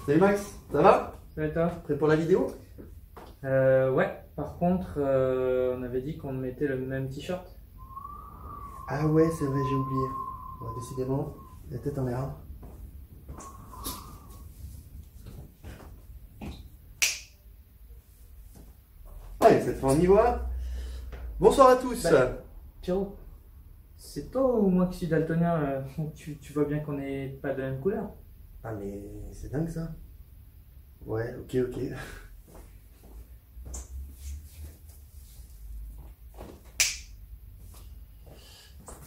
Salut Max, ça va? Ça va toi? Prêt pour la vidéo? Ouais, par contre, on avait dit qu'on mettait le même t-shirt. Ah ouais, c'est vrai, j'ai oublié. Bon, décidément, la tête en l'air. Allez, cette fois on y va. Bonsoir à tous. Pierrot, c'est toi ou moi qui suis daltonien? Tu vois bien qu'on n'est pas de la même couleur. Ah mais c'est dingue ça. Ouais, ok.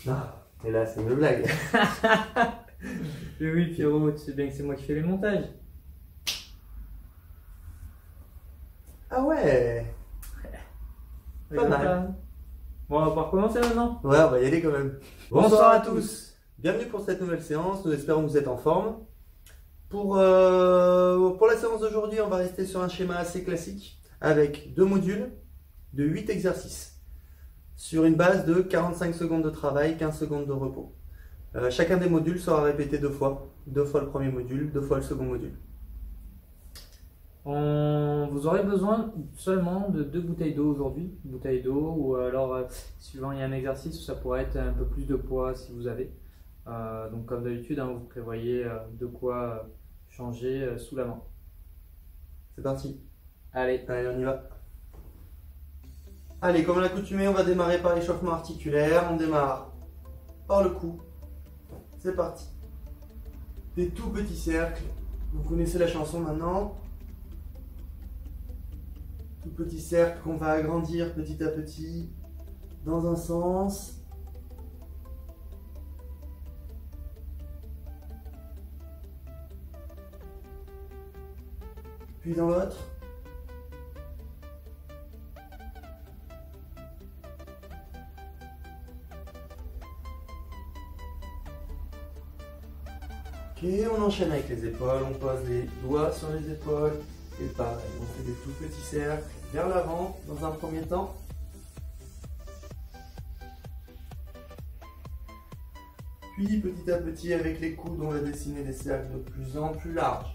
Non, mais là c'est une blague. Mais oui, Pierrot, tu sais bien que c'est moi qui fais les montages. Ah ouais. Pas Regarde mal. ça. Bon, on va pas recommencer maintenant. Ouais, on va y aller quand même. Bonsoir à tous. Bienvenue pour cette nouvelle séance. Nous espérons que vous êtes en forme. Pour la séance d'aujourd'hui, on va rester sur un schéma assez classique avec deux modules de 8 exercices sur une base de 45 secondes de travail, 15 secondes de repos. Chacun des modules sera répété deux fois le premier module, deux fois le second module. Vous aurez besoin seulement de 2 bouteilles d'eau aujourd'hui. Une bouteille d'eau ou alors, suivant, il y a un exercice où ça pourrait être un peu plus de poids si vous avez. Donc comme d'habitude, hein, vous prévoyez de quoi changer sous la main. C'est parti. Allez. Allez, on y va. Allez, comme à l'accoutumée, on va démarrer par l'échauffement articulaire. On démarre par le cou. C'est parti. Des tout petits cercles. Vous connaissez la chanson maintenant. Tout petit cercle qu'on va agrandir petit à petit dans un sens. Puis dans l'autre. Ok, on enchaîne avec les épaules, on pose les doigts sur les épaules. Et pareil, on fait des tout petits cercles vers l'avant dans un premier temps. Puis petit à petit avec les coudes, on va dessiner des cercles de plus en plus larges.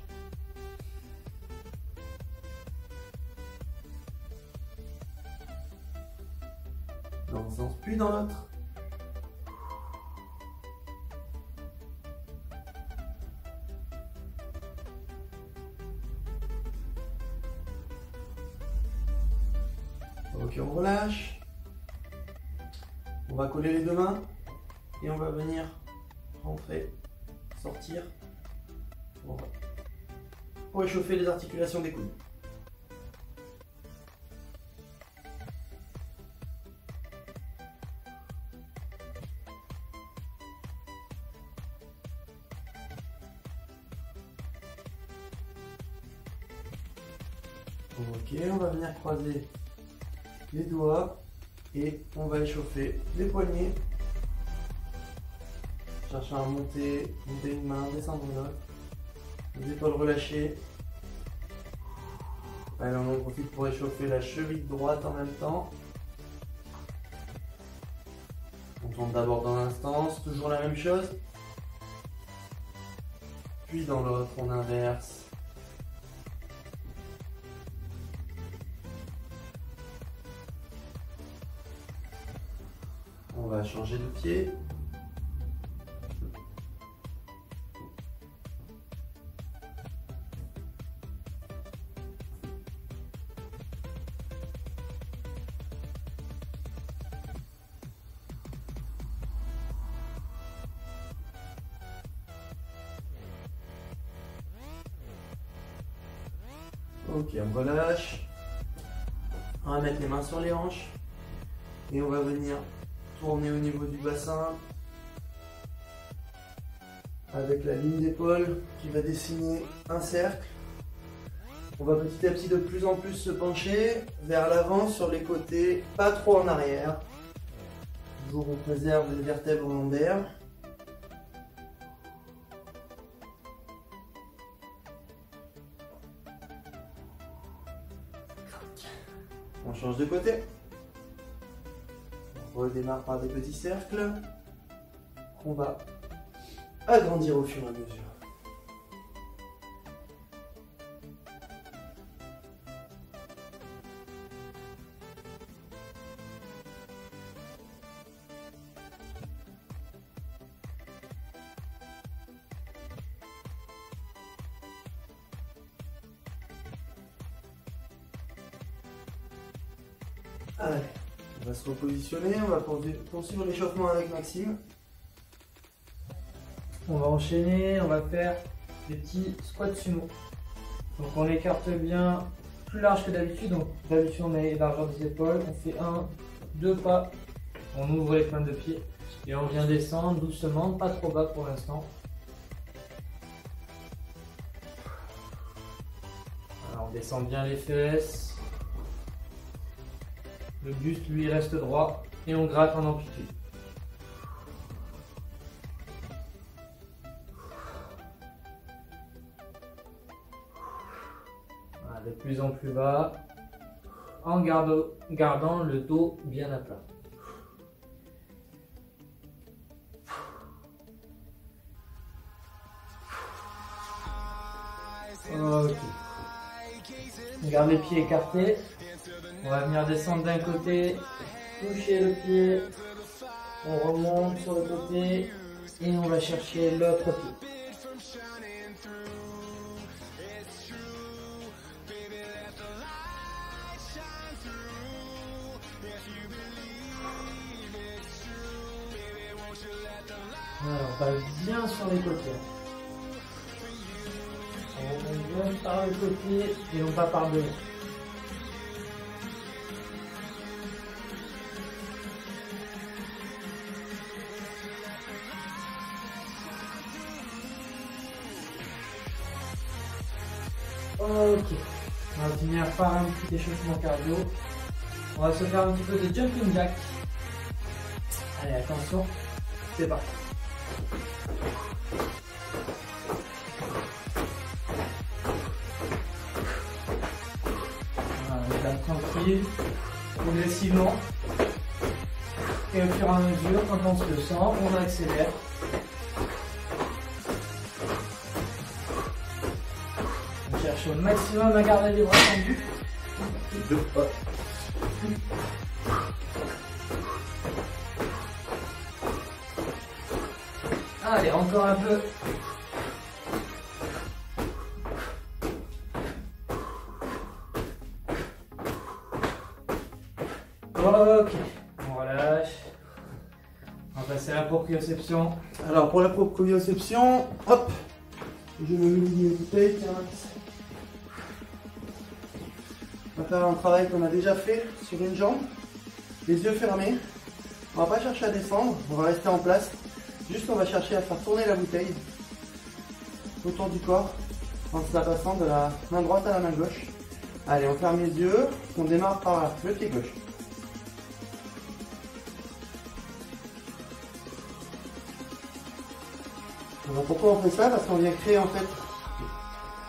Dans un sens puis dans l'autre. Ok, on relâche. On va coller les deux mains et on va venir rentrer, sortir pour échauffer les articulations des coudes. Ok, on va venir croiser les doigts et on va échauffer les poignets. Chercher à monter une main, descendre une autre. Les épaules relâchées. Allez, on en profite pour échauffer la cheville droite en même temps. On tourne d'abord dans l'instance, toujours la même chose. Puis dans l'autre, on inverse. On va changer de pied. Ok, on relâche. On va mettre les mains sur les hanches. Et on va venir tourner au niveau du bassin. Avec la ligne d'épaule qui va dessiner un cercle. On va petit à petit de plus en plus se pencher vers l'avant sur les côtés, pas trop en arrière. Toujours on préserve les vertèbres lombaires. On change de côté. On redémarre par des petits cercles. On va agrandir au fur et à mesure. Allez, on va se repositionner, on va poursuivre l'échauffement avec Maxime. On va enchaîner, on va faire des petits squats sumo. Donc on écarte bien plus large que d'habitude. Donc d'habitude on est largeur des épaules. On fait 1, 2 pas. On ouvre les pointes de pied. Et on vient descendre doucement, pas trop bas pour l'instant. Alors on descend bien les fesses. Le buste lui reste droit. Et on gratte en amplitude. De plus en plus bas, en gardant le dos bien à plat. Ok. On garde les pieds écartés. On va venir descendre d'un côté, toucher le pied, on remonte sur le côté et on va chercher l'autre pied. Alors, on passe bien sur les côtés. On remonte bien par le côté et non pas par devant. Ok, on va finir par un petit échauffement cardio. On va se faire un petit peu de jumping jack. Allez, attention, c'est parti. Voilà, on est tranquille, progressivement. Et au fur et à mesure, quand on se le sent, on accélère. On cherche au maximum à garder les bras tendus. Allez, encore un peu. Ok, on relâche. On va passer à la proprioception. Alors pour la proprioception, hop, je me mets les bouteilles, tiens, Max. On va faire un travail qu'on a déjà fait sur une jambe, les yeux fermés. On va pas chercher à descendre, on va rester en place. Juste on va chercher à faire tourner la bouteille autour du corps en se la passant de la main droite à la main gauche. Allez, on ferme les yeux, on démarre par le pied gauche. Alors pourquoi on fait ça? Parce qu'on vient créer en fait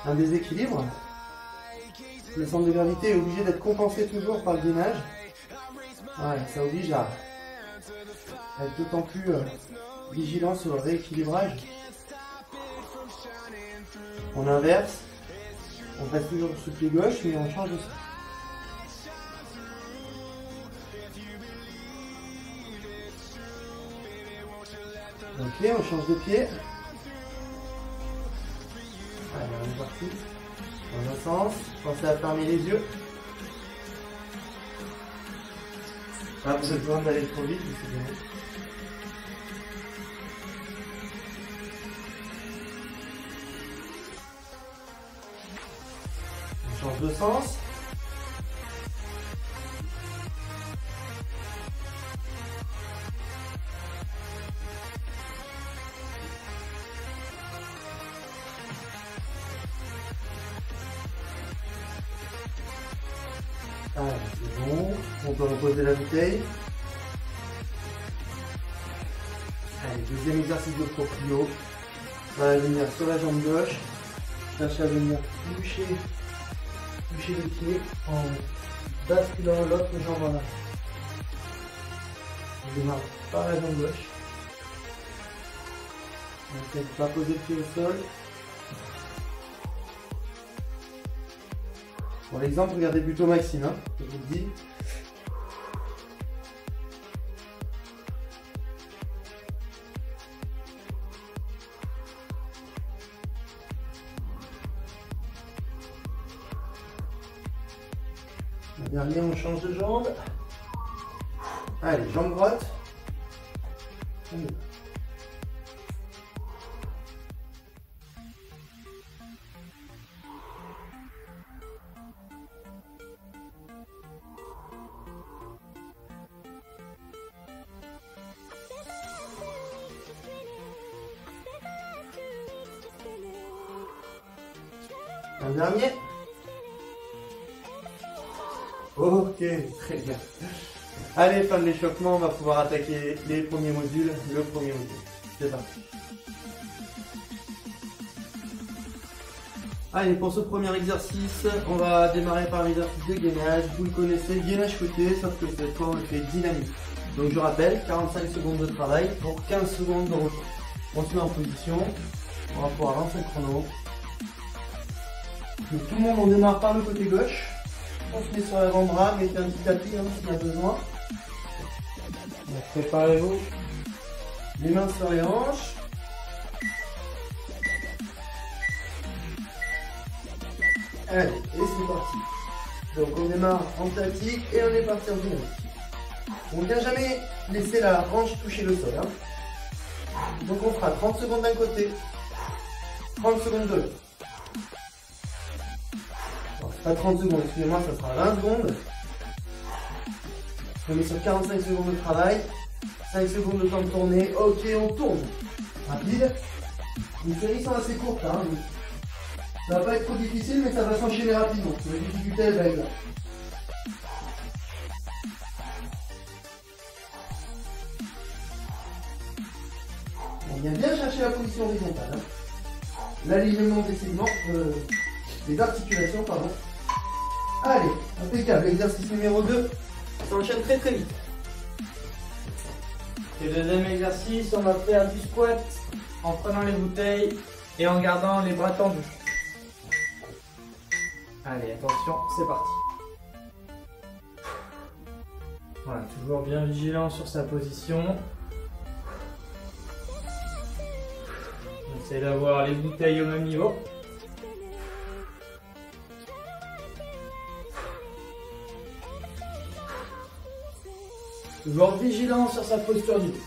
un déséquilibre. Le centre de gravité est obligé d'être compensé toujours par le gainage. Ouais, ça oblige à être d'autant plus vigilant sur le rééquilibrage. On inverse, on reste toujours sous le pied gauche, mais on change de sens. Ok, on change de pied. Allez, on est parti. Dans un sens, pensez à fermer les yeux. Là, vous avez besoin d'aller trop vite, décidément. On change de sens. Allez, c'est bon. On peut reposer la bouteille. Allez, deuxième exercice de proprio. On va venir sur la jambe gauche. Chercher à venir toucher le pied en basculant l'autre jambe en avant. On démarre par la jambe gauche. On ne pas poser le pied au sol. Pour l'exemple, regardez plutôt Maxime, hein, je vous le dis. La dernière, on change de jambe. Allez, jambes droites. Un dernier. Ok, très bien. Allez, fin de l'échauffement, on va pouvoir attaquer les premiers modules, le premier module. C'est parti. Allez, pour ce premier exercice, on va démarrer par l'exercice de gainage. Vous le connaissez, gainage côté, sauf que cette fois on le fait dynamique. Donc je rappelle, 45 secondes de travail pour 15 secondes de repos. On se met en position, on va pouvoir lancer le chrono. Donc, tout le monde, on démarre par le côté gauche. On se met sur l'avant-bras, mettez un petit tapis hein, s'il y a besoin. Préparez-vous. Les mains sur les hanches. Allez, et c'est parti. Donc on démarre en statique et on est parti en dynamique. On ne vient jamais laisser la hanche toucher le sol. Hein. Donc on fera 30 secondes d'un côté, 30 secondes de l'autre. Pas 30 secondes, excusez-moi, ça sera 20 secondes. On est sur 45 secondes de travail, 5 secondes de temps de tourner. Ok, on tourne. Rapide. Les séries sont assez courtes. Hein. Ça va pas être trop difficile, mais ça va s'enchaîner rapidement. La difficulté, elle va être là. On vient bien chercher la position horizontale. Hein. L'alignement des segments, des articulations, pardon. Allez, impeccable. Exercice numéro 2. Ça enchaîne très très vite. Et le deuxième exercice, on va faire du squat en prenant les bouteilles et en gardant les bras tendus. Allez, attention, c'est parti. Voilà, toujours bien vigilant sur sa position. On essaie d'avoir les bouteilles au même niveau. Toujours vigilant sur sa posture du dos.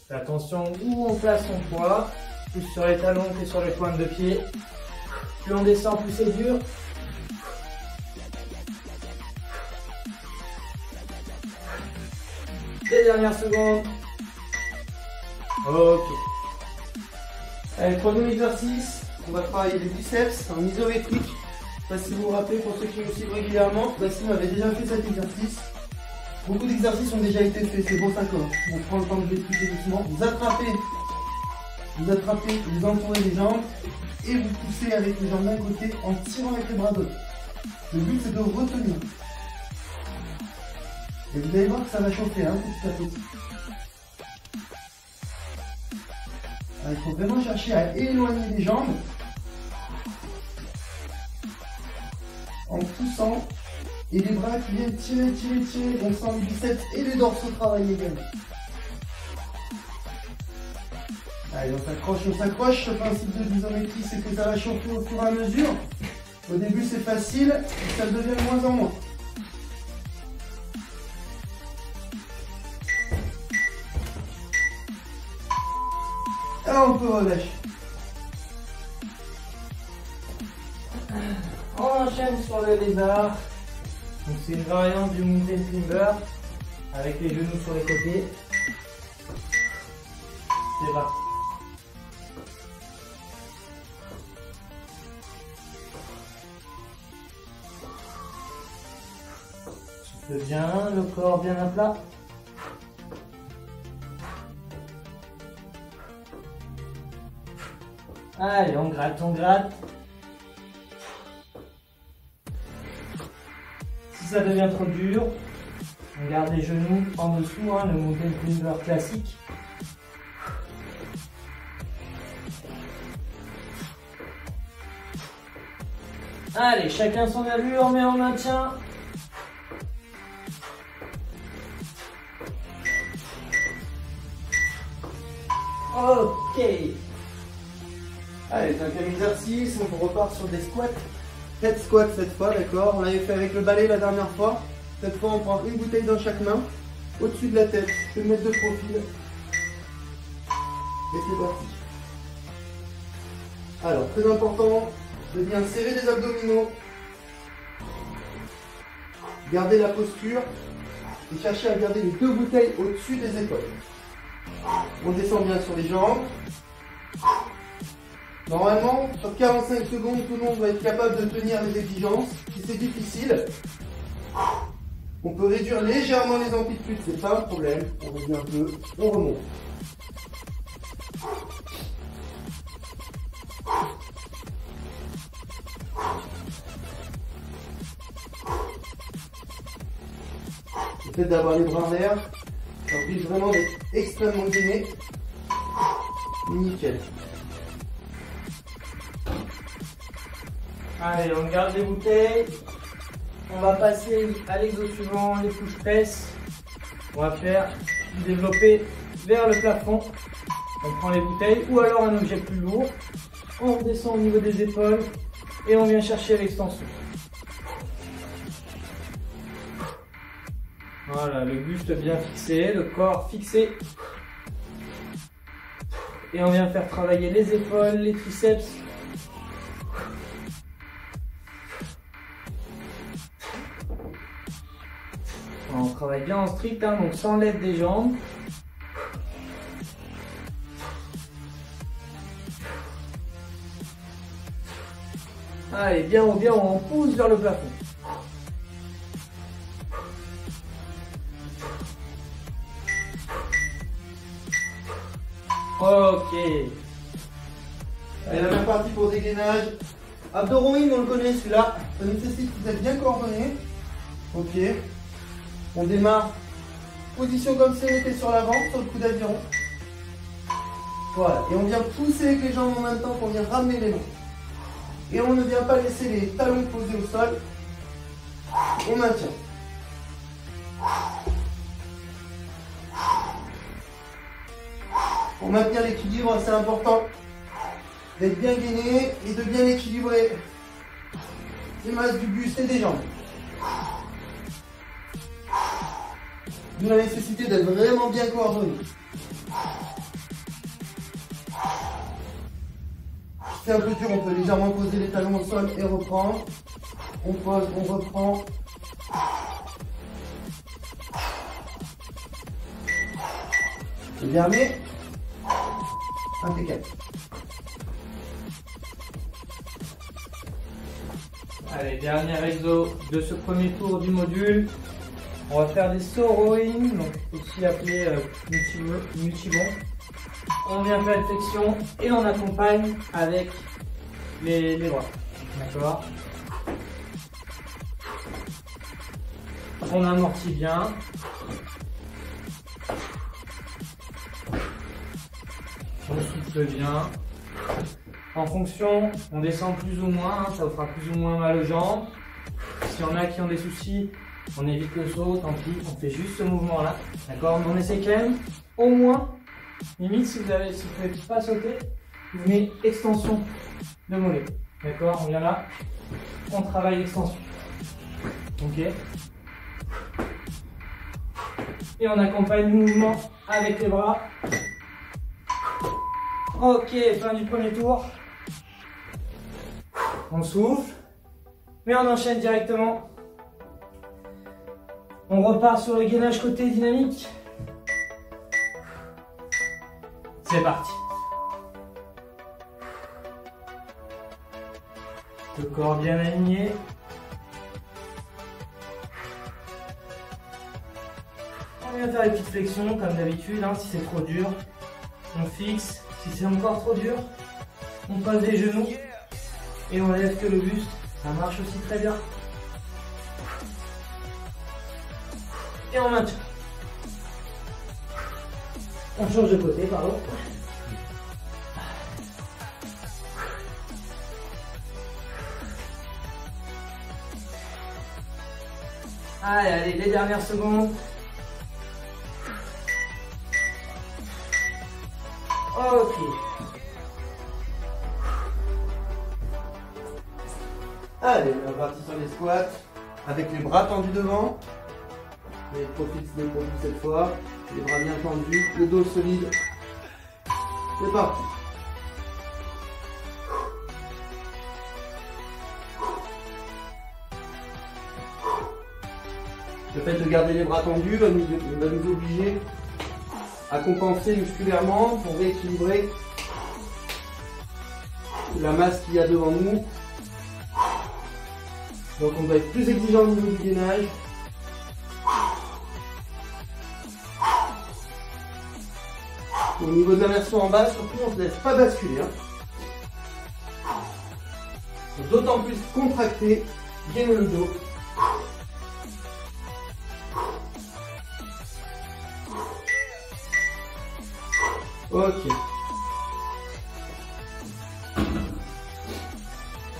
Fais attention où on place son poids, plus sur les talons que sur les pointes de pied. Plus on descend, plus c'est dur. Les dernières secondes. Ok. Allez, premier exercice. On va travailler les biceps en isométrique. Je ne sais pas si vous vous rappelez, pour ceux qui me suivent régulièrement, Bastien avait déjà fait cet exercice. Beaucoup d'exercices ont déjà été faits, c'est bon ça quoi. On prend le temps de l'expliquer doucement. Vous attrapez, vous entourez les jambes et vous poussez avec les jambes d'un côté en tirant avec les bras de l'autre. Le but c'est de retenir. Et vous allez voir que ça va chauffer hein, petit à petit. Il faut vraiment chercher à éloigner les jambes en poussant et les bras qui viennent tirer. On sent les biceps et les dorsaux travailler également. Allez, on s'accroche. Le principe de l'isométrie, c'est que ça va chauffer au fur et à mesure. Au début, c'est facile, et ça devient de moins en moins. Alors on peut relâcher. On enchaîne sur le lézard. Donc c'est une variante du mountain climber avec les genoux sur les côtés. C'est parti. Souffle bien, le corps bien à plat. Allez, on gratte, on gratte. Si ça devient trop dur, on garde les genoux en dessous, hein, le mountain climber classique. Allez, chacun son allure, mais on maintient. Ok. Allez, 5e exercice, on repart sur des squats. 7 squats cette fois, d'accord. On l'avait fait avec le balai la dernière fois. Cette fois, on prend une bouteille dans chaque main, au-dessus de la tête. Je vais me mettre de profil. Et c'est parti. Alors, très important de bien serrer les abdominaux. Garder la posture et chercher à garder les 2 bouteilles au-dessus des épaules. On descend bien sur les jambes. Normalement, sur 45 secondes, tout le monde va être capable de tenir les exigences. Si c'est difficile, on peut réduire légèrement les amplitudes, c'est pas un problème. On revient un peu, on remonte. Le fait d'avoir les bras en l'air, ça oblige vraiment d'être extrêmement gainé. Nickel. Allez, on garde les bouteilles. On va passer à l'exo suivant, les push press. On va faire du développé vers le plafond. On prend les bouteilles ou alors un objet plus lourd. On redescend au niveau des épaules et on vient chercher l'extension. Voilà, le buste bien fixé, le corps fixé. Et on vient faire travailler les épaules, les triceps. On travaille bien en strict, hein, donc sans l'aide des jambes. Allez, bien haut, on pousse vers le plafond. Ok. Allez, la même partie pour dégainage. Abdos rowing, on le connaît celui-là. Ça nécessite que vous êtes bien coordonnés. Ok. On démarre. Position comme si on était sur l'avant, sur le coup d'aviron. Voilà. Et on vient pousser avec les jambes en même temps pour venir ramener les mains. Et on ne vient pas laisser les talons posés au sol. On maintient. Pour maintenir l'équilibre, c'est important d'être bien gainé et de bien équilibrer les masses du buste et des jambes. D'où la nécessité d'être vraiment bien coordonné. C'est un peu dur, on peut légèrement poser les talons au sol et reprendre. On pose, on reprend. Le dernier. Impeccable. Allez, dernier exo de ce premier tour du module. On va faire des saut rowing, donc aussi appelé multibond. On vient faire une flexion et on accompagne avec les bras. D'accord. On amortit bien. On souffle bien. En fonction, on descend plus ou moins, ça vous fera plus ou moins mal aux jambes. Si on a qui ont des soucis, on évite le saut, tant pis, on fait juste ce mouvement-là. D'accord. Mais on essaie quand même, au moins, limite si vous ne pouvez pas sauter, vous venez extension de mollet. D'accord. On vient là, on travaille l'extension. Ok. Et on accompagne le mouvement avec les bras. Ok, fin du premier tour. On souffle, mais on enchaîne directement. On repart sur le gainage côté dynamique. C'est parti. Le corps bien aligné. On vient faire les petites flexions comme d'habitude, hein, si c'est trop dur. On fixe. Si c'est encore trop dur, on passe les genoux et on lève que le buste. Ça marche aussi très bien. Et on maintient. On change de côté, pardon. Allez, les dernières secondes. Ok. Allez, on va partir sur les squats avec les bras tendus devant. Les profils cette fois. Les bras bien tendus, le dos solide. C'est parti. Le fait de garder les bras tendus va nous obliger à compenser musculairement pour rééquilibrer la masse qu'il y a devant nous. Donc on va être plus exigeant au niveau du gainage. Au niveau de l'immersion en bas, surtout on ne se laisse pas basculer. D'autant plus contracté, gainer le dos. Ok.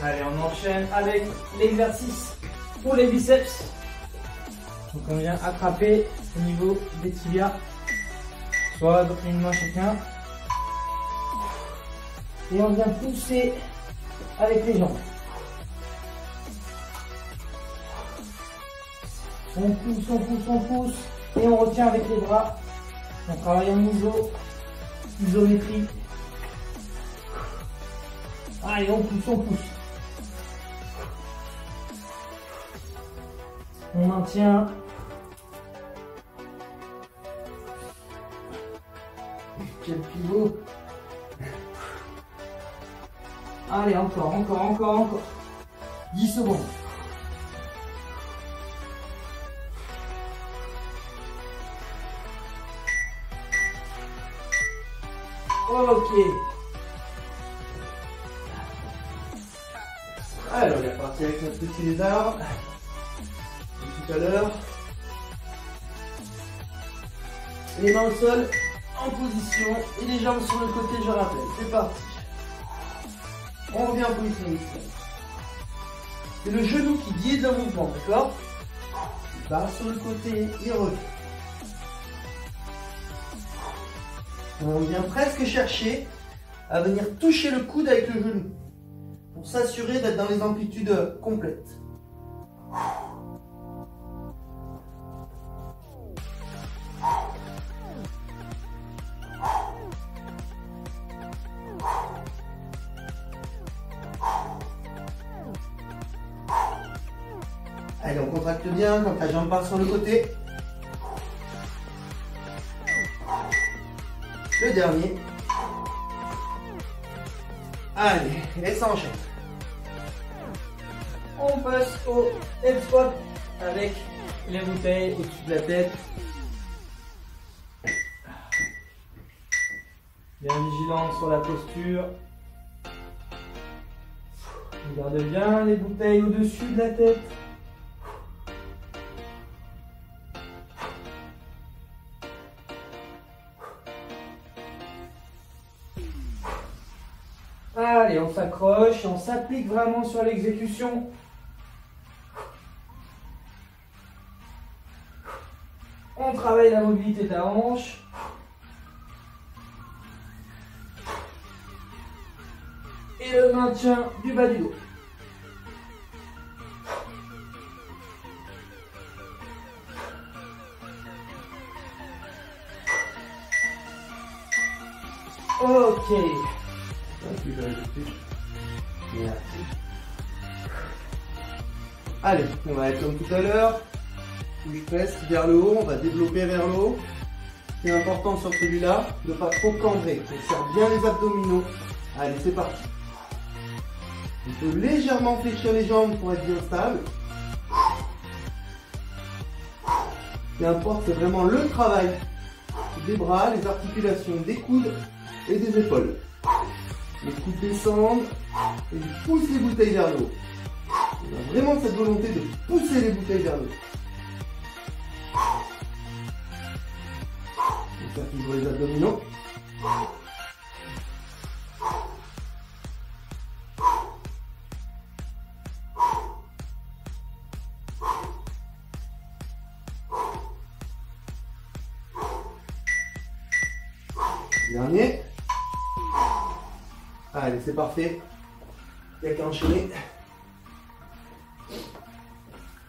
Allez, on enchaîne avec l'exercice pour les biceps. Donc on vient attraper au niveau des tibias, soit une main chacun. Et on vient pousser avec les jambes. On pousse, on pousse, on pousse. Et on retient avec les bras. On travaille en isométrie. Allez, on pousse, on pousse. On maintient. Quel pivot. Allez, encore, encore, encore, encore. 10 secondes. Ok. Alors, on est parti avec notre petit lézard. Tout à l'heure. Les mains au sol, en position, et les jambes sur le côté, je rappelle. C'est parti. On revient en position initiale. C'est le genou qui guide le mouvement, d'accord? Il part sur le côté, il revient. On vient presque chercher à venir toucher le coude avec le genou pour s'assurer d'être dans les amplitudes complètes. Allez, on contracte bien quand la jambe part sur le côté. Le dernier. Allez, et ça enchaîne. On passe au head squat avec les bouteilles au-dessus de la tête. Bien vigilant sur la posture. On garde bien les bouteilles au-dessus de la tête. Allez, on s'accroche et on s'applique vraiment sur l'exécution. On travaille la mobilité de la hanche. Et le maintien du bas du dos. Ok. Allez, on va être comme tout à l'heure. Bouge presque vers le haut, on va développer vers le haut. C'est important sur celui-là de ne pas trop cambrer. On serre bien les abdominaux. Allez, c'est parti. On peut légèrement fléchir les jambes pour être bien stable. Ce qui importe, c'est vraiment le travail des bras, les articulations des coudes et des épaules. Les coudes descendent et ils poussent les bouteilles vers le haut. On a vraiment cette volonté de pousser les bouteilles vers le haut. On serre toujours les abdominaux. Dernier. Allez, c'est parfait. Il n'y a qu'à enchaîner.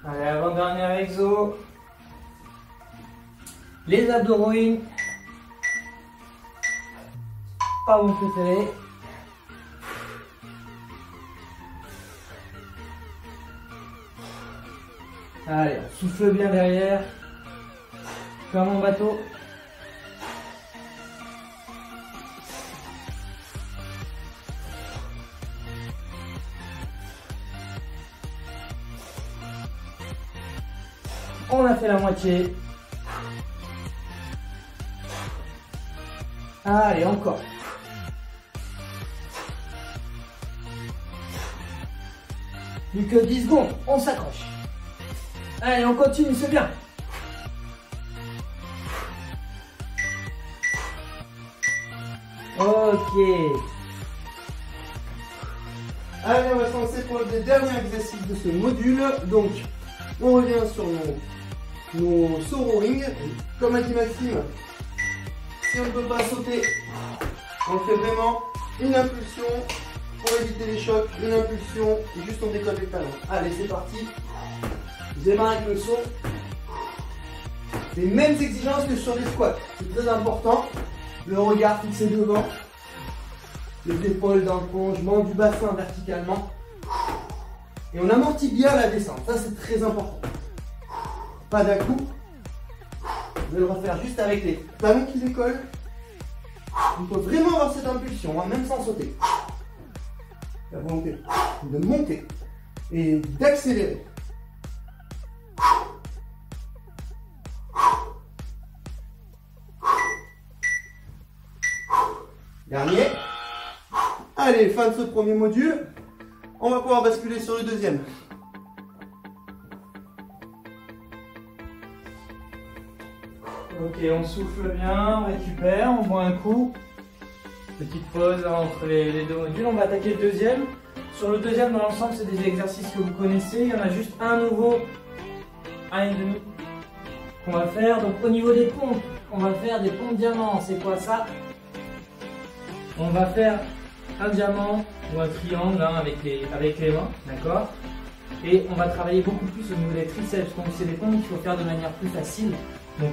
Allez, avant-dernier exo. Les abdos rowing. Pas mon préféré. Allez, on souffle bien derrière. Comme en bateau. On a fait la moitié. Allez, encore. Plus que 10 secondes, on s'accroche. Allez, on continue, c'est bien. Ok. Allez, on va se lancer pour le dernier exercice de ce module. Donc, on revient sur nos sauts rowing. Comme a dit Maxime, si on ne peut pas sauter, on fait vraiment une impulsion pour éviter les chocs, une impulsion, et juste on décolle les talons. Allez, c'est parti. Je démarre avec le saut. Les mêmes exigences que sur les squats. C'est très important. Le regard fixé devant. Les épaules dans le prolongement du bassin verticalement. Et on amortit bien la descente. Ça, c'est très important. Pas d'un coup. Je vais le refaire juste avec les talons qui décollent. Il faut vraiment avoir cette impulsion, hein, même sans sauter. La volonté de monter et d'accélérer. Dernier. Allez, fin de ce premier module. On va pouvoir basculer sur le deuxième. Ok, on souffle bien, on récupère, on boit un coup. Petite pause entre les deux modules. On va attaquer le deuxième. Sur le deuxième, dans l'ensemble, c'est des exercices que vous connaissez. Il y en a juste un nouveau, un et demi, qu'on va faire. Donc au niveau des pompes, on va faire des pompes diamants. C'est quoi ça? On va faire un diamant ou un triangle hein, avec les mains, d'accord? Et on va travailler beaucoup plus au niveau des triceps. Donc c'est des pompes qu'il faut faire de manière plus facile. Donc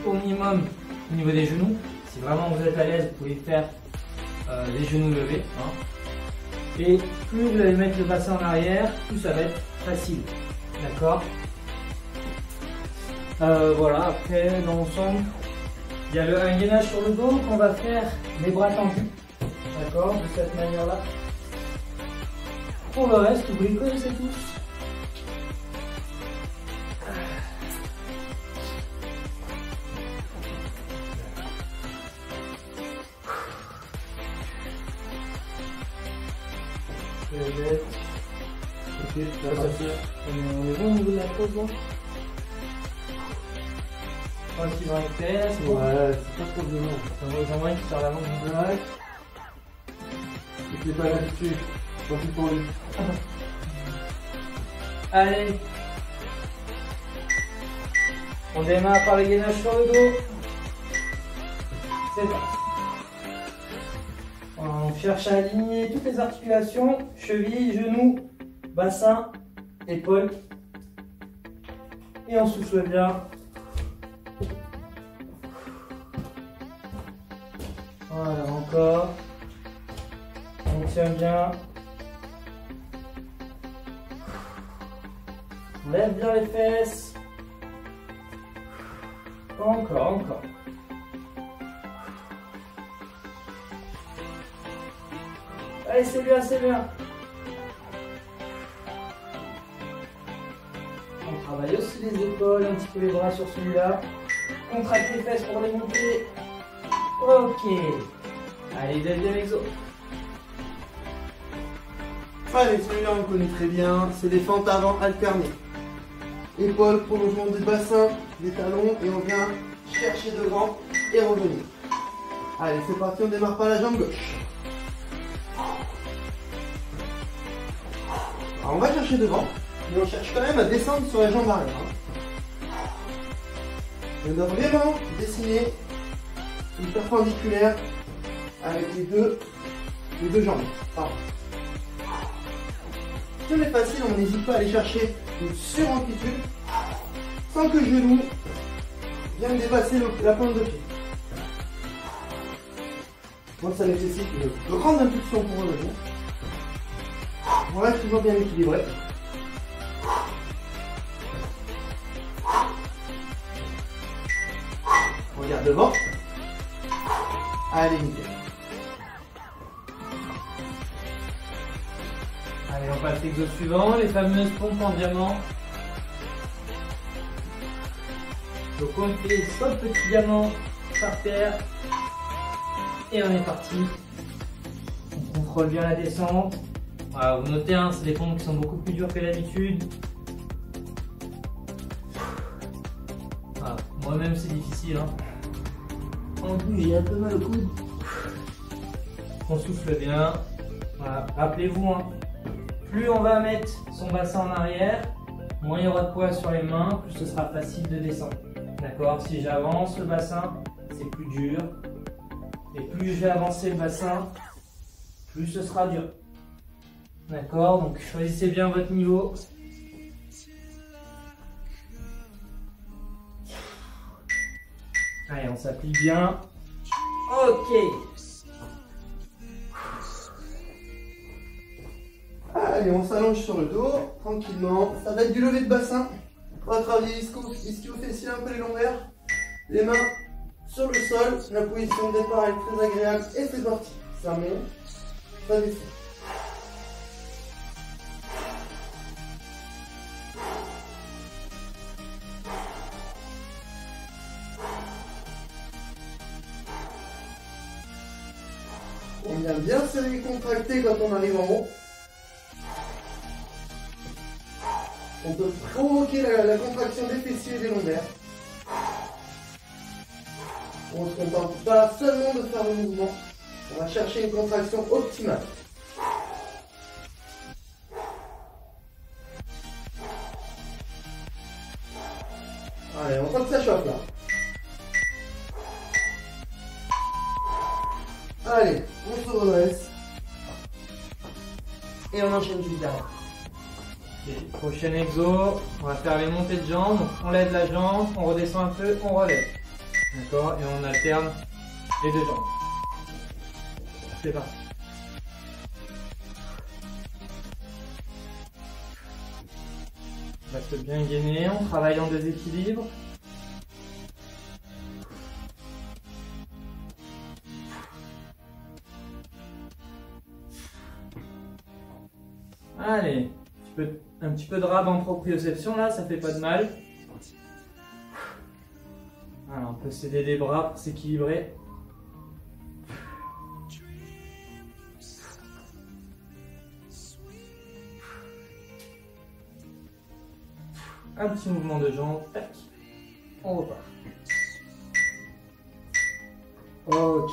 au minimum au niveau des genoux. Si vraiment vous êtes à l'aise, vous pouvez faire les genoux levés. Hein. Et plus vous allez mettre le bassin en arrière, plus ça va être facile. D'accord? Voilà, après dans l'ensemble, il y a un gainage sur le dos qu'on va faire les bras tendus. D'accord? De cette manière-là. Pour le reste, vous les connaissez tous. Ok, on est bon au niveau de la pause là. Un petit brin de terre, c'est bon. Ouais, c'est pas trop de nom. J'en vois une qui sort la langue. Ouais. C'est pas l'habitude. Tant pis pour lui. Allez. On démarre par le gainage sur le dos. C'est parti. On cherche à aligner toutes les articulations, chevilles, genoux, bassin, épaules. Et on souffle bien. Voilà, encore. On tient bien. On lève bien les fesses. Encore, encore. Allez, c'est bien, c'est bien. On travaille aussi les épaules, un petit peu les bras sur celui-là. Contracte les fesses pour les monter. Ok. Allez, deuxième exo. Allez, celui-là on le connaît très bien. C'est des fentes avant alternées. Épaules, prolongement du bassin, des talons et on vient chercher devant et revenir. Allez, c'est parti, on démarre par la jambe gauche. Alors on va chercher devant, mais on cherche quand même à descendre sur la jambe arrière. On doit vraiment dessiner une perpendiculaire avec les deux jambes. Pardon. Si on est facile, on n'hésite pas à aller chercher une suramplitude sans que le genou vienne dépasser la pointe de pied. Donc ça nécessite une grande impulsion pour revenir. On reste toujours bien équilibré. On regarde devant. Allez, nickel. Allez, on passe l'exo suivant, les fameuses pompes en diamant. Donc on fait 5 petits diamants par terre. Et on est parti. On contrôle bien la descente. Voilà, vous notez, hein, c'est des pompes qui sont beaucoup plus dures que d'habitude. Voilà, moi-même c'est difficile. Hein. En plus j'ai un peu mal au coude. On souffle bien. Voilà. Rappelez-vous, hein, plus on va mettre son bassin en arrière, moins il y aura de poids sur les mains, plus ce sera facile de descendre. D'accord? Si j'avance le bassin, c'est plus dur. Et plus je vais avancer le bassin, plus ce sera dur. D'accord? Donc choisissez bien votre niveau. Allez, on s'applique bien. Ok. Allez, on s'allonge sur le dos, tranquillement. Ça va être du lever de bassin. On va travailler ischio-fessier, un peu les lombaires. Les mains sur le sol. La position de départ est très agréable. Et c'est parti. Ça monte, ça descend. On vient bien serrer et contracter quand on arrive en haut. On peut provoquer la contraction des fessiers et des lombaires. On ne se contente pas seulement de faire le mouvement. On va chercher une contraction optimale. Allez, on sent que ça chauffe là. Allez, on se redresse. Et on enchaîne juste derrière. Okay. Prochain exo, on va faire les montées de jambes. Donc on lève la jambe, on redescend un peu, on relève. D'accord? Et on alterne les deux jambes. C'est parti. On reste bien gainé, on travaille en déséquilibre. Allez, un petit peu de rab en proprioception là, ça fait pas de mal. Alors, on peut s'aider les bras pour s'équilibrer. Un petit mouvement de jambe, tac, on repart. Ok.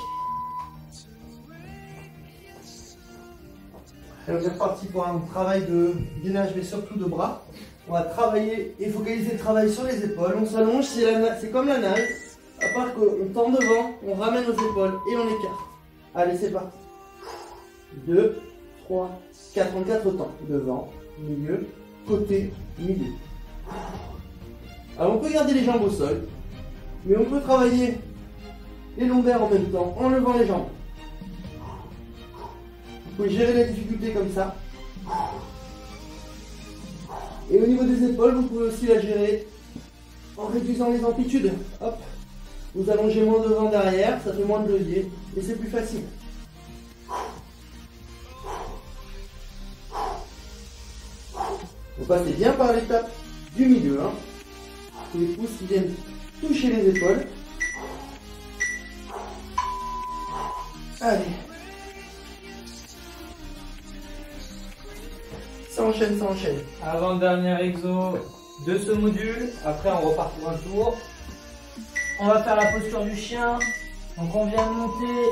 On est reparti pour un travail de gainage, mais surtout de bras. On va travailler et focaliser le travail sur les épaules. On s'allonge, c'est comme la nage. À part qu'on tend devant, on ramène nos épaules et on écarte. Allez, c'est parti. 2, 3, 4 en 4 temps. Devant, milieu, côté, milieu. Alors on peut garder les jambes au sol, mais on peut travailler les lombaires en même temps en levant les jambes. Vous pouvez gérer la difficulté comme ça. Et au niveau des épaules, vous pouvez aussi la gérer en réduisant les amplitudes. Hop, vous allongez moins devant derrière, ça fait moins de levier et c'est plus facile. Vous passez bien par l'étape du milieu. Hein. Les pouces qui viennent toucher les épaules. Allez. Ça enchaîne, ça enchaîne. Avant-dernier exo de ce module. Après, on repart pour un tour. On va faire la posture du chien. Donc, on vient de monter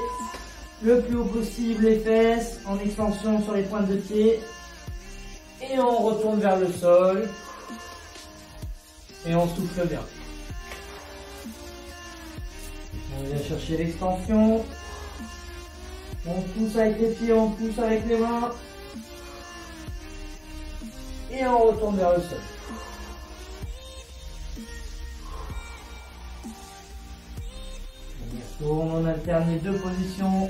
le plus haut possible les fesses en extension sur les pointes de pied. Et on retourne vers le sol. Et on souffle bien. On vient chercher l'extension. On pousse avec les pieds, on pousse avec les mains. Et on retourne vers le sol. On alterne les deux positions.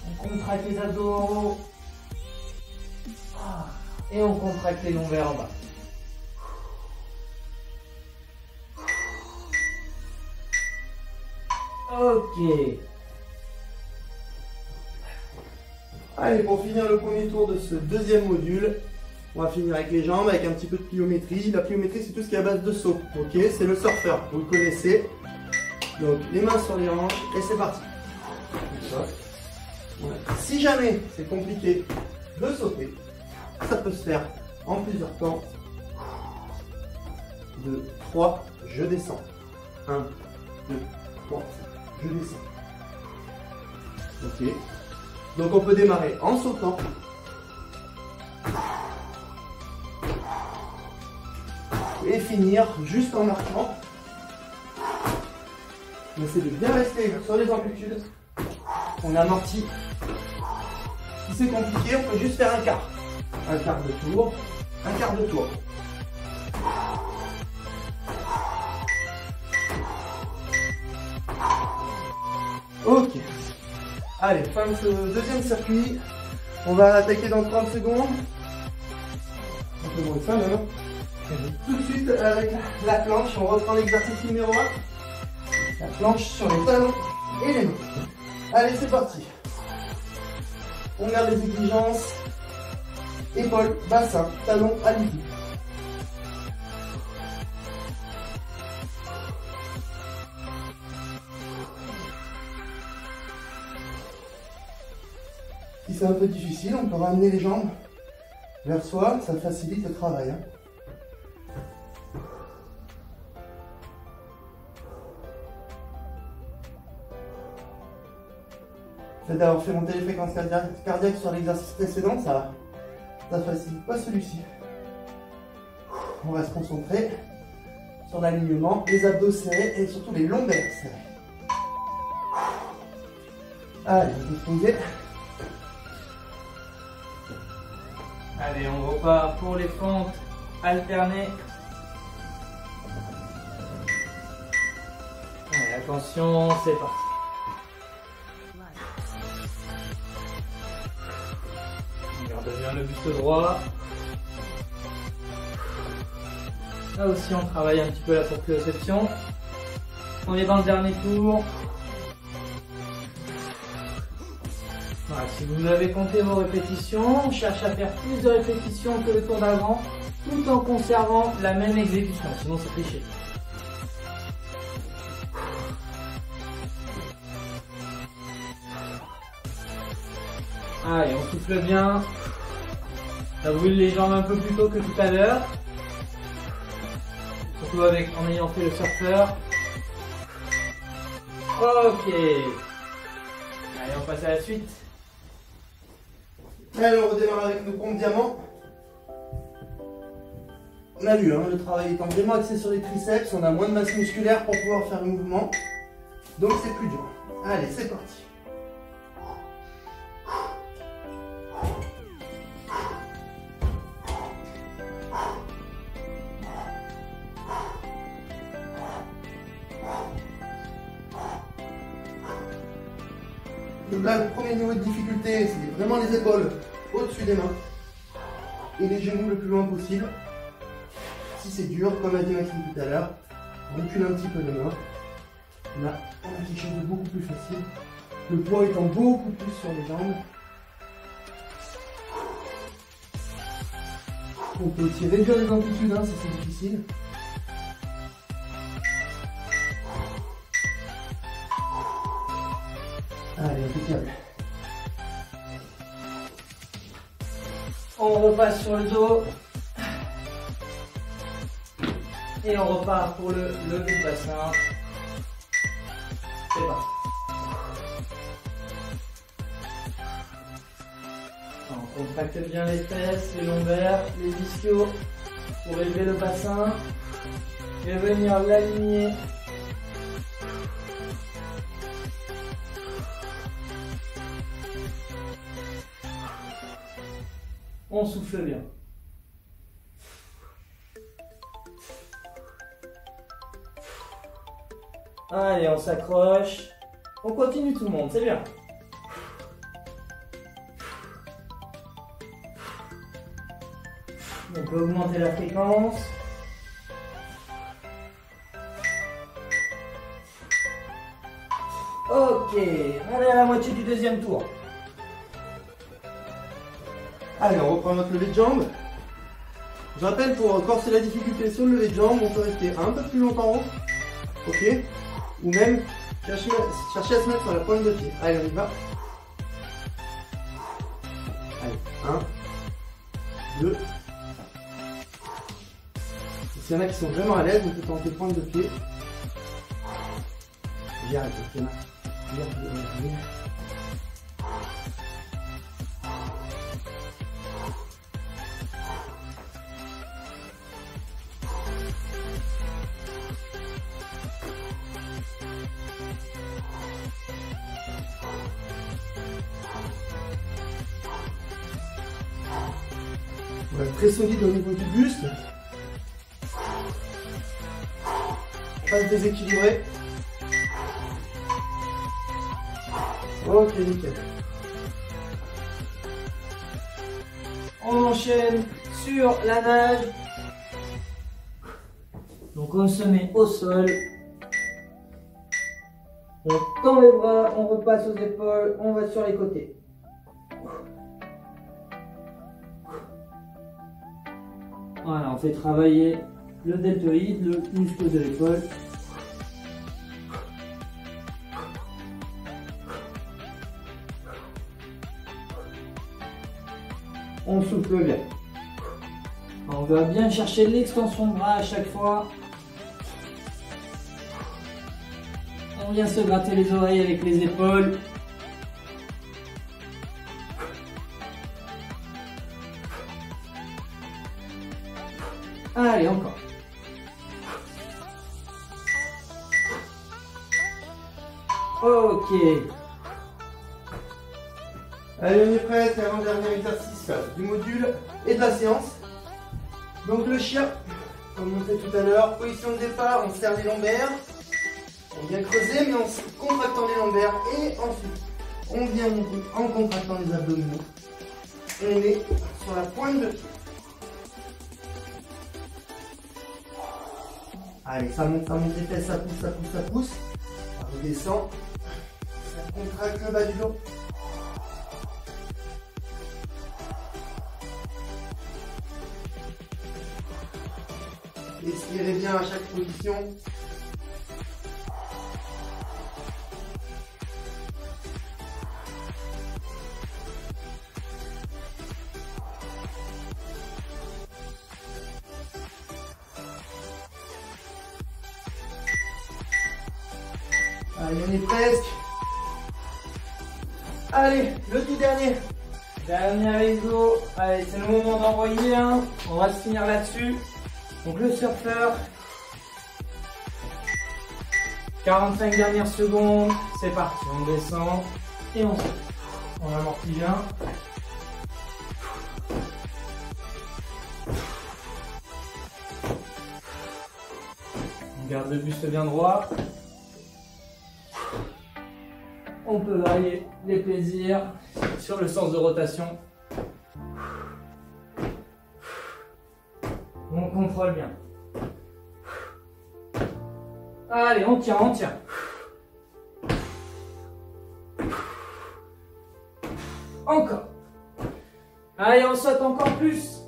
On contracte les abdos en haut. Et on contracte les lombaires en bas. Ok. Allez, pour finir le premier tour de ce deuxième module, on va finir avec les jambes, avec un petit peu de pliométrie. La pliométrie, c'est tout ce qui est à base de saut. Ok, c'est le surfeur, vous le connaissez. Donc, les mains sur les hanches, et c'est parti. Voilà. Si jamais c'est compliqué de sauter, ça peut se faire en plusieurs temps. 2, 3, je descends. 1, 2, 3, je descends. Ok. Donc on peut démarrer en sautant. Et finir juste en marchant. On essaie de bien rester sur les amplitudes. On amortit. Si c'est compliqué, on peut juste faire un quart. Un quart de tour. Un quart de tour. Ok. Allez, fin de ce deuxième circuit. On va attaquer dans 30 secondes. Un peu moins de ça maintenant. Tout de suite avec la planche, on reprend l'exercice numéro 1. La planche sur les talons et les mains. Allez, c'est parti. On garde les exigences. Épaules, bassin, talons alignés. Si c'est un peu difficile, on peut ramener les jambes vers soi, ça facilite le travail. Le fait d'avoir fait monter les fréquences cardiaques sur l'exercice précédent, ça facilite pas celui-ci. On va se concentrer sur l'alignement, les abdos serrés et surtout les lombaires serrés. Allez, on peut se poser. Allez, on repart pour les fentes alternées. Allez, attention, c'est parti. On garde bien le buste droit. Là aussi, on travaille un petit peu la proprioception. On est dans le dernier tour. Voilà, si vous avez compté vos répétitions, on cherche à faire plus de répétitions que le tour d'avant, tout en conservant la même exécution, sinon c'est triché. Allez, on souffle bien. Ça brûle les jambes un peu plus tôt que tout à l'heure. Surtout en ayant fait le surfeur. Ok. Allez, on passe à la suite. Allez, on redémarre avec nos pompes diamants. On a vu, le travail étant vraiment axé sur les triceps, on a moins de masse musculaire pour pouvoir faire le mouvement. Donc c'est plus dur. Allez, c'est parti. Donc là, le premier niveau de difficulté, c'est vraiment les épaules au-dessus des mains et les genoux le plus loin possible. Si c'est dur, comme a dit Maxime tout à l'heure, on recule un petit peu les mains. Là, on a quelque chose de beaucoup plus facile. Le poids étant beaucoup plus sur les jambes. On peut aussi réduire les amplitudes si c'est difficile. Allez, impeccable. On repasse sur le dos. Et on repart pour le lever de bassin. C'est parti. On contracte bien les fesses, les lombaires, les ischios pour élever le bassin et venir l'aligner. On souffle bien. Allez, on s'accroche. On continue tout le monde, c'est bien. On peut augmenter la fréquence. Ok, on est à la moitié du deuxième tour. Allez, on reprend notre lever de jambe. Je rappelle, pour corser la difficulté sur le lever de jambe, on peut rester un peu plus longtemps. Ok. Ou même chercher à se mettre sur la pointe de pied. Allez, on y va. Allez, 1, 2. S'il y en a qui sont vraiment à l'aise, on peut tenter pointe de pied. J'arrête, ok. Voilà, très solide au niveau du buste. Pas se déséquilibrer. Ok, nickel. On enchaîne sur la nage. Donc on se met au sol. On tend les bras, on repasse aux épaules, on va sur les côtés. Voilà, on fait travailler le deltoïde, le muscle de l'épaule. On souffle bien. On va bien chercher l'extension de bras à chaque fois. On vient se gratter les oreilles avec les épaules. Allez, encore. Ok. Allez, on est prêt, c'est l'avant-dernier exercice du module et de la séance. Donc le chien, comme on fait tout à l'heure, position de départ, on serre les lombaires. On vient creuser, mais en contractant les lombaires. Et ensuite, on vient monter en contractant les abdominaux. Et on est sur la pointe de pied. Allez, ça monte les fesses, ça pousse, ça pousse, ça pousse. Ça redescend. Ça contracte le bas du dos. Estirez bien à chaque position. Allez, on est presque. Allez, le tout dernier. Dernier exo. Allez, c'est le moment d'envoyer un. On va se finir là-dessus. Donc le surfeur. 45 dernières secondes. C'est parti. On descend et on saute. On amortit bien. On garde le buste bien droit. On peut varier les plaisirs sur le sens de rotation. On contrôle bien. Allez, on tient, on tient. Encore. Allez, on saute encore plus.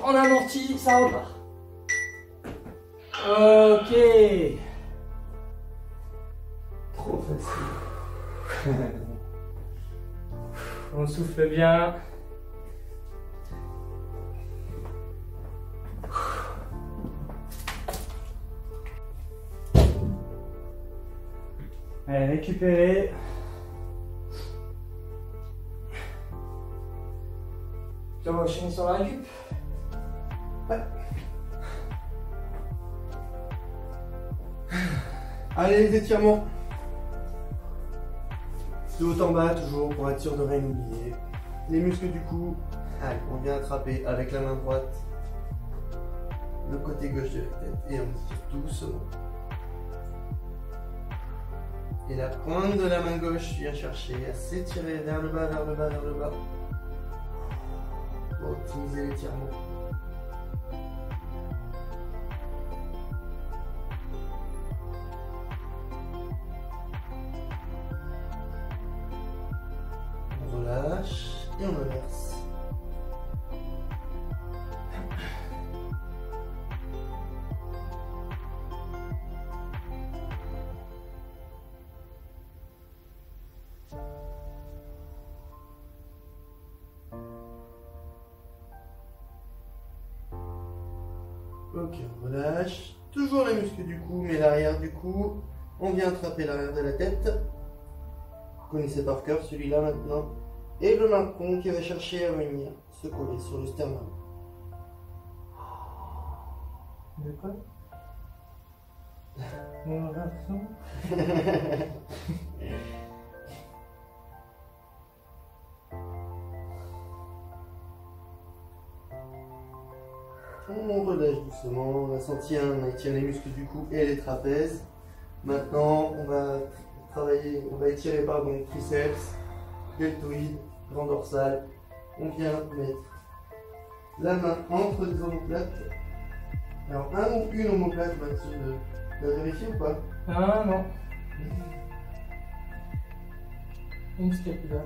On amortit, ça repart. Ok. Trop facile. On souffle bien. Allez, récupérer. Tu vas enchaîner sur la récup. Ouais. Allez, les étirements. De haut en bas, toujours, pour être sûr de rien oublier. Les muscles du cou. Allez, on vient attraper avec la main droite le côté gauche de la tête et on tire doucement. Et la pointe de la main gauche vient chercher à s'étirer vers le bas, vers le bas, vers le bas. Pour optimiser l'étirement. On relâche et on inverse. Ok, on relâche. Toujours les muscles du cou, mais l'arrière du cou. On vient attraper l'arrière de la tête. Vous connaissez par cœur celui-là maintenant. Et le menton qui va chercher à venir se coller sur le sternum. De quoi? Mon réaction. On relâche doucement, on a senti on étire les muscles du cou et les trapèzes. Maintenant, on va travailler, on va étirer triceps, deltoïdes, grand dorsal. On vient mettre la main entre les omoplates. Alors, un ou une omoplate, Maxime, tu as vérifié ou pas? Ah non. Une scapula.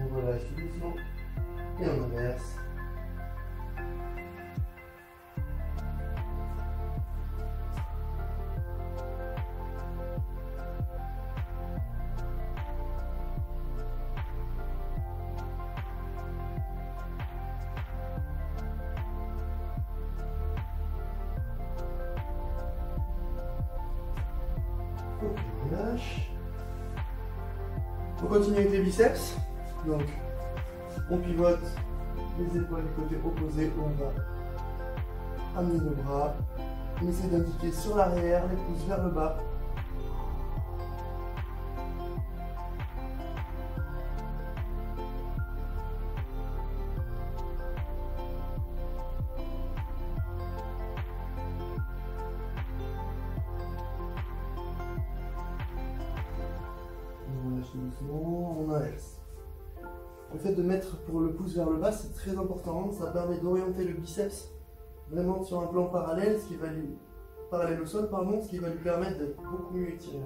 On relâche doucement et on inverse. Ok, on relâche. On continue avec les biceps. Donc, on pivote les épaules du côté opposé. On va amener le bras. On essaie d'indiquer sur l'arrière, les pouces vers le bas. On relâche doucement, on inverse. Le fait de mettre pour le pouce vers le bas, c'est très important. Ça permet d'orienter le biceps vraiment sur un plan parallèle, parallèle au sol, pardon, ce qui va lui permettre d'être beaucoup mieux étiré.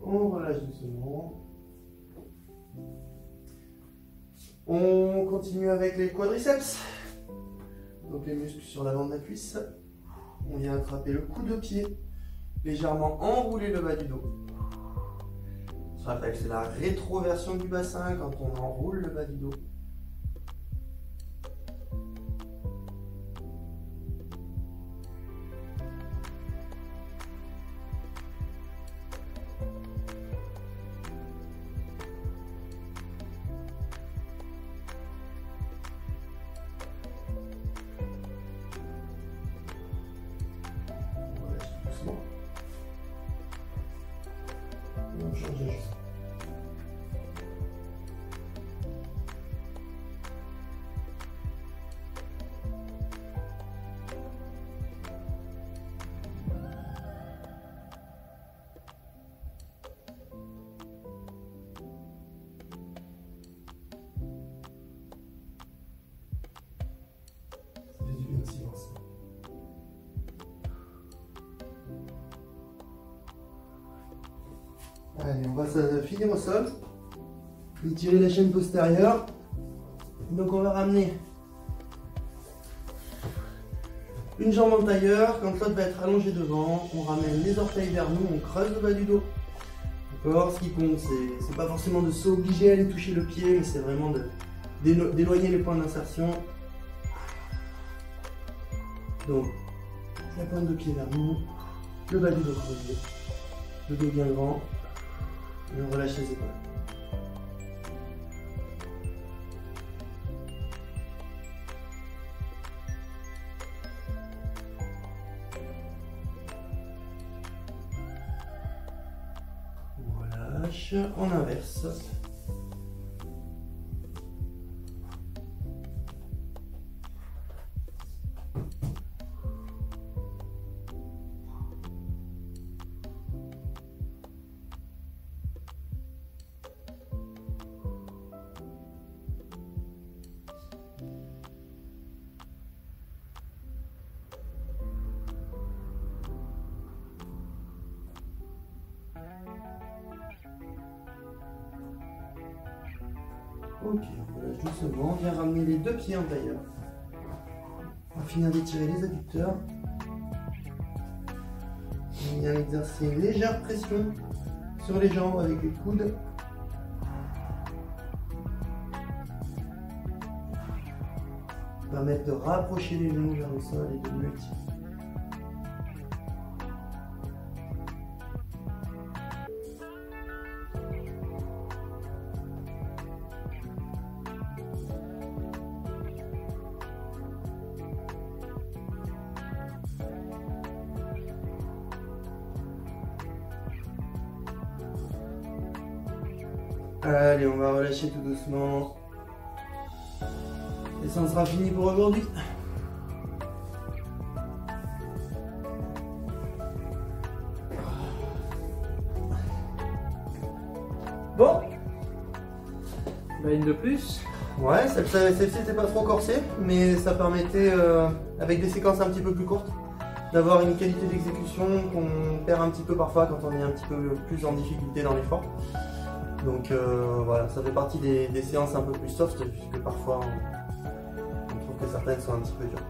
On relâche doucement. On continue avec les quadriceps. Donc les muscles sur l'avant de la cuisse. On vient attraper le coude de pied, légèrement enrouler le bas du dos. Je rappelle que c'est la rétroversion du bassin quand on enroule le bas du dos. On change juste. Ça fait du bien le silence. Allez, on va finir au sol. Étirer la chaîne postérieure. Donc on va ramener une jambe en tailleur. Quand l'autre va être allongé devant, on ramène les orteils vers nous, on creuse le bas du dos. D'accord? Ce qui compte, c'est pas forcément de s'obliger à aller toucher le pied, mais c'est vraiment d'éloigner les points d'insertion. Donc, La pointe de pied vers nous. Le bas du dos creusé. Le dos bien grand. Et on relâche les épaules. On relâche. On inverse. Ok, on relâche doucement, on vient ramener les deux pieds en tailleur. On va finir d'étirer les adducteurs. On vient exercer une légère pression sur les jambes avec les coudes. Permettre de rapprocher les genoux vers le sol et de mieux tirer. Allez, on va relâcher tout doucement. Et ça en sera fini pour aujourd'hui. Bon. Bah, une de plus. Ouais, celle-ci n'était pas trop corsée, mais ça permettait, avec des séquences un petit peu plus courtes, d'avoir une qualité d'exécution qu'on perd un petit peu parfois quand on est un petit peu plus en difficulté dans l'effort. Donc voilà, ça fait partie des séances un peu plus soft, puisque parfois on trouve que certaines sont un petit peu dures.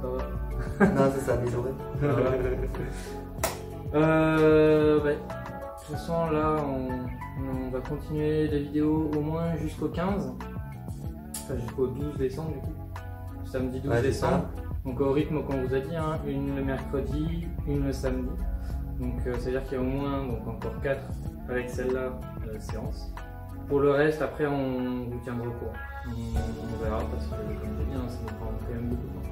Ça va. Non, c'est ça, amélioré. De toute façon, là, on va continuer les vidéos au moins jusqu'au 15, enfin jusqu'au 12 décembre du coup, samedi 12 décembre. Donc au rythme qu'on vous a dit, hein, une le mercredi, une le samedi. Donc c'est-à-dire qu'il y a au moins donc, encore 4 avec celle-là séance. Pour le reste, après on vous tiendra au courant. On verra parce que comme je l'ai dit, hein, ça nous prend quand même beaucoup de temps.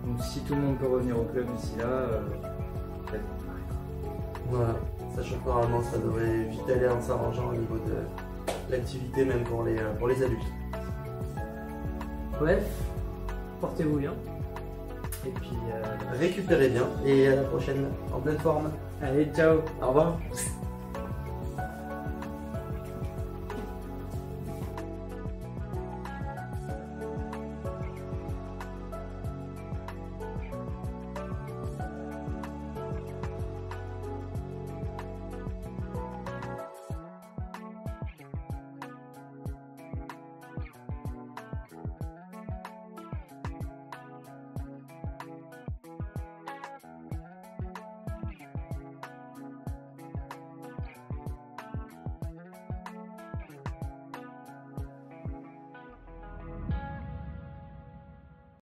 Donc si tout le monde peut revenir au club d'ici là, peut-être. Voilà, sachant que normalement ça devrait vite aller en s'arrangeant au niveau de l'activité, même pour les adultes. Bref, portez-vous bien. Et puis récupérez bien et à la prochaine en pleine forme. allez, ciao. Au revoir.